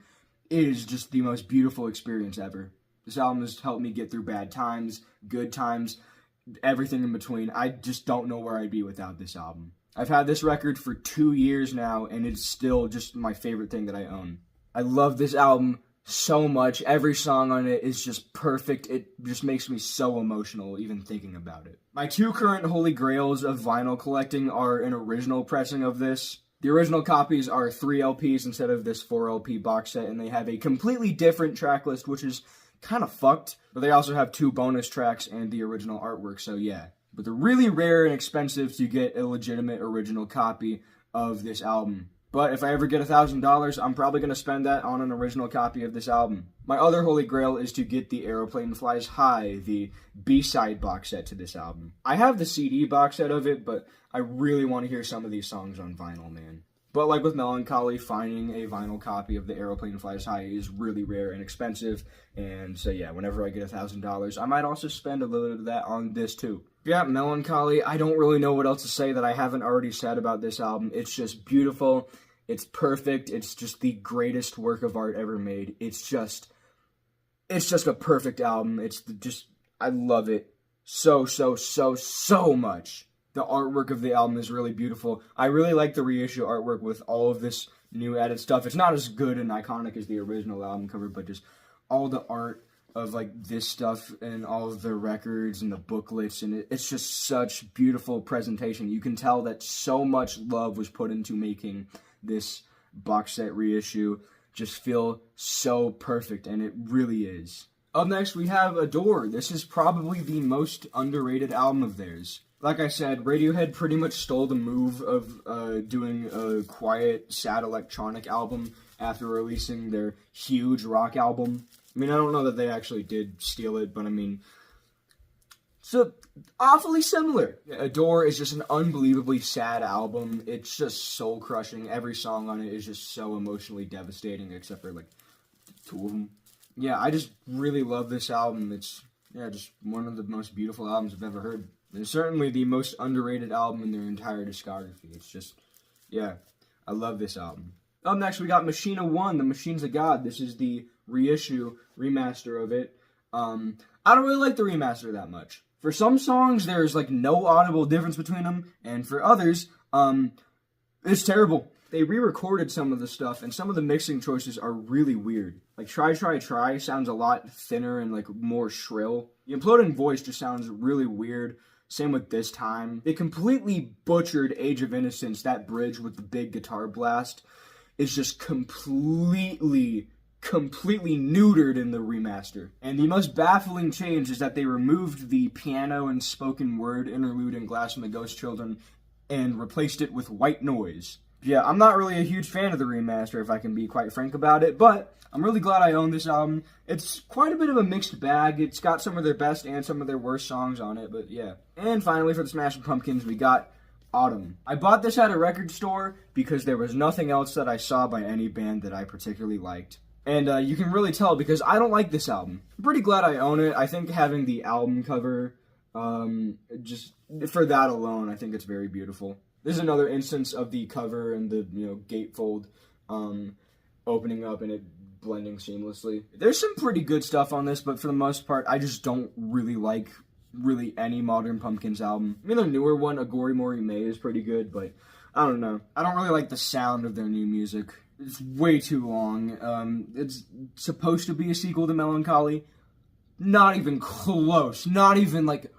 It is just the most beautiful experience ever. This album has helped me get through bad times, good times, everything in between. I just don't know where I'd be without this album. I've had this record for 2 years now, and it's still just my favorite thing that I own. I love this album so much. Every song on it is just perfect. It just makes me so emotional even thinking about it. My two current holy grails of vinyl collecting are an original pressing of this. The original copies are 3 LPs instead of this 4 LP box set, and they have a completely different track list, which is kind of fucked, but they also have 2 bonus tracks and the original artwork, so yeah. But they're really rare and expensive to get a legitimate original copy of this album. But if I ever get $1,000, I'm probably going to spend that on an original copy of this album. My other holy grail is to get the Aeroplane Flies High, the B-side box set to this album. I have the CD box set of it, but I really want to hear some of these songs on vinyl, man. But like with Melancholy, finding a vinyl copy of the Aeroplane Flies High is really rare and expensive. And so yeah, whenever I get $1,000, I might also spend a little bit of that on this too. Yeah, Melancholy, I don't really know what else to say that I haven't already said about this album. It's just beautiful. It's perfect. It's just the greatest work of art ever made. It's just a perfect album. I love it so much. The artwork of the album is really beautiful. I really like the reissue artwork with all of this new added stuff. It's not as good and iconic as the original album cover, but just all the art of like this stuff and all of the records and the booklets, and it's just such beautiful presentation. You can tell that so much love was put into making this box set reissue just feel so perfect, and it really is. Up next, we have Adore. This is probably the most underrated album of theirs. Like I said, Radiohead pretty much stole the move of doing a quiet, sad electronic album after releasing their huge rock album. I mean, I don't know that they actually did steal it, but I mean, so awfully similar. Adore is just an unbelievably sad album. It's just soul-crushing. Every song on it is just so emotionally devastating, except for, like, 2 of them. Yeah, I just really love this album. It's, just one of the most beautiful albums I've ever heard. And certainly the most underrated album in their entire discography. It's just, I love this album. Up next, we got Machina 1, The Machines of God. This is the reissue, remaster of it. I don't really like the remaster that much. For some songs, there's like no audible difference between them, and for others, it's terrible. They re-recorded some of the stuff, and some of the mixing choices are really weird. Like Try, Try, Try sounds a lot thinner and like more shrill. The Imploding Voice just sounds really weird. Same with This Time. They completely butchered Age of Innocence. That bridge with the big guitar blast is just completely neutered in the remaster. And the most baffling change is that they removed the piano and spoken word interlude in Glass and the Ghost Children and replaced it with white noise. Yeah, I'm not really a huge fan of the remaster, if I can be quite frank about it, but I'm really glad I own this album. It's quite a bit of a mixed bag. It's got some of their best and some of their worst songs on it, but yeah. And finally, for the Smashing Pumpkins, we got Autumn. I bought this at a record store because there was nothing else that I saw by any band that I particularly liked. And you can really tell because I don't like this album. I'm pretty glad I own it. I think having the album cover, just for that alone, I think it's very beautiful. This is another instance of the cover and the, gatefold opening up and it blending seamlessly. There's some pretty good stuff on this, but for the most part, I just don't really like any Modern Pumpkins album. I mean, their newer one, A Gory Mory May, is pretty good, but I don't know. I don't really like the sound of their new music. It's way too long. It's supposed to be a sequel to Melancholy. Not even close. Not even, like,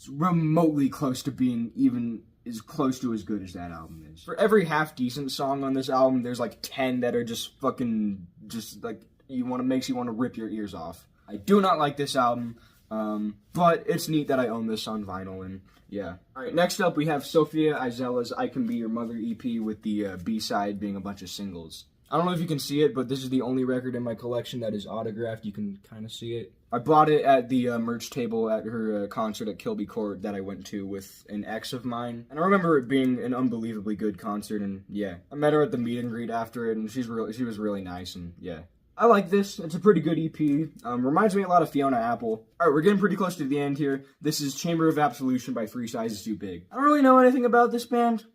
remotely close to being even as close to as good as that album is. For every half-decent song on this album, there's, like, 10 that are just fucking, just, like, makes you want to rip your ears off. I do not like this album, but it's neat that I own this on vinyl, and yeah. Alright, next up we have Sophia Isella's I Can Be Your Mother EP with the B-side being a bunch of singles. I don't know if you can see it, but this is the only record in my collection that is autographed. You can kind of see it. I bought it at the merch table at her concert at Kilby Court that I went to with an ex of mine. And I remember it being an unbelievably good concert, and yeah. I met her at the meet and greet after it, and she was really nice, and yeah. I like this. It's a pretty good EP. Reminds me a lot of Fiona Apple. Alright, we're getting pretty close to the end here. This is Chamber of Absolution by 3 Sizes Too Big. I don't really know anything about this band.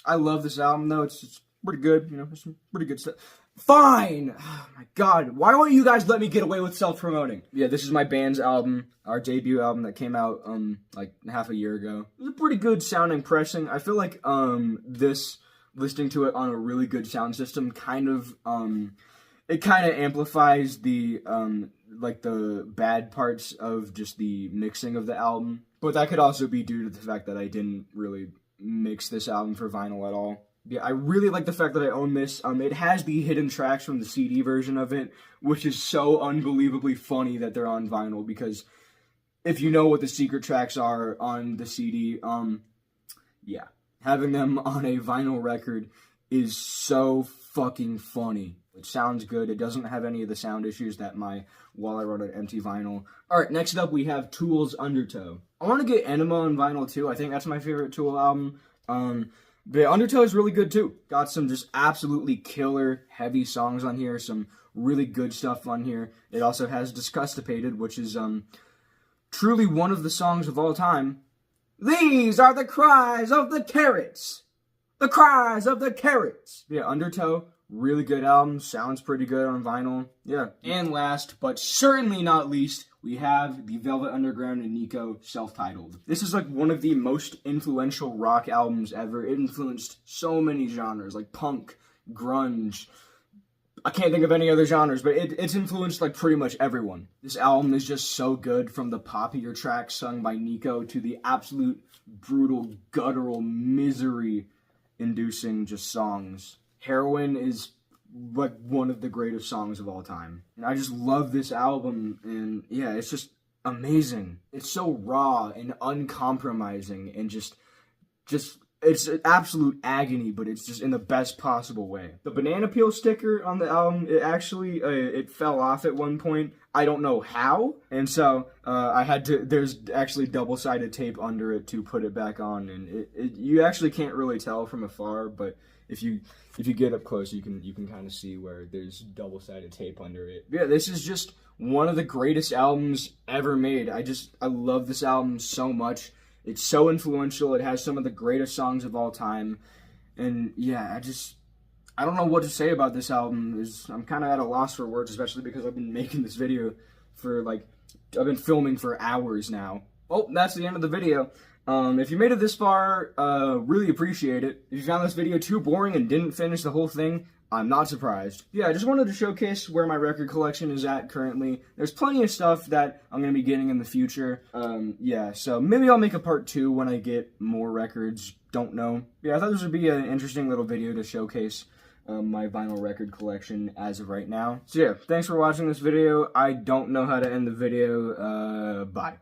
I love this album, though. It's pretty good, there's some pretty good stuff. Fine! Oh my god, why won't you guys let me get away with self-promoting? Yeah, this is my band's album, our debut album that came out, like, half a year ago. It was a pretty good sounding pressing. I feel like, listening to it on a really good sound system it kind of amplifies the, like, the bad parts of just the mixing of the album. But that could also be due to the fact that I didn't really mix this album for vinyl at all. Yeah, I really like the fact that I own this. It has the hidden tracks from the CD version of it, which is so unbelievably funny that they're on vinyl, because if you know what the secret tracks are on the CD, yeah, having them on a vinyl record is so fucking funny. It sounds good. It doesn't have any of the sound issues that my While I Wrote on Empty Vinyl. Alright, next up we have Tool's Undertow. I want to get Enema on vinyl too. I think that's my favorite Tool album. But Undertow is really good too. Got some just absolutely killer heavy songs on here. Some really good stuff on here. It also has Disgustipated, which is truly one of the songs of all time. These are the cries of the carrots. The cries of the carrots. Yeah, Undertow, really good album. Sounds pretty good on vinyl. Yeah. And last, but certainly not least, we have the Velvet Underground and Nico self-titled. This is like one of the most influential rock albums ever. It influenced so many genres like punk, grunge, I can't think of any other genres, but it's influenced like pretty much everyone. This album is just so good, from the poppier tracks sung by Nico to the absolute brutal, guttural, misery-inducing just songs. Heroin is like one of the greatest songs of all time. And I just love this album, and yeah, it's just amazing. It's so raw and uncompromising, and just it's absolute agony, but it's just in the best possible way. The banana peel sticker on the album, it actually it fell off at one point. I don't know how, and so I had to. There's actually double-sided tape under it to put it back on, and you actually can't really tell from afar, but if you get up close, you can kind of see where there's double-sided tape under it. Yeah, this is just one of the greatest albums ever made. I love this album so much. It's so influential. It has some of the greatest songs of all time. And yeah, I don't know what to say about this album. I'm kind of at a loss for words, especially because I've been making this video for I've been filming for hours now. Oh, that's the end of the video. If you made it this far, really appreciate it. If you found this video too boring and didn't finish the whole thing, I'm not surprised. Yeah, I just wanted to showcase where my record collection is at currently. There's plenty of stuff that I'm going to be getting in the future. Yeah, so maybe I'll make a part 2 when I get more records. Don't know. Yeah, I thought this would be an interesting little video to showcase my vinyl record collection as of right now. So yeah, thanks for watching this video. I don't know how to end the video. Bye.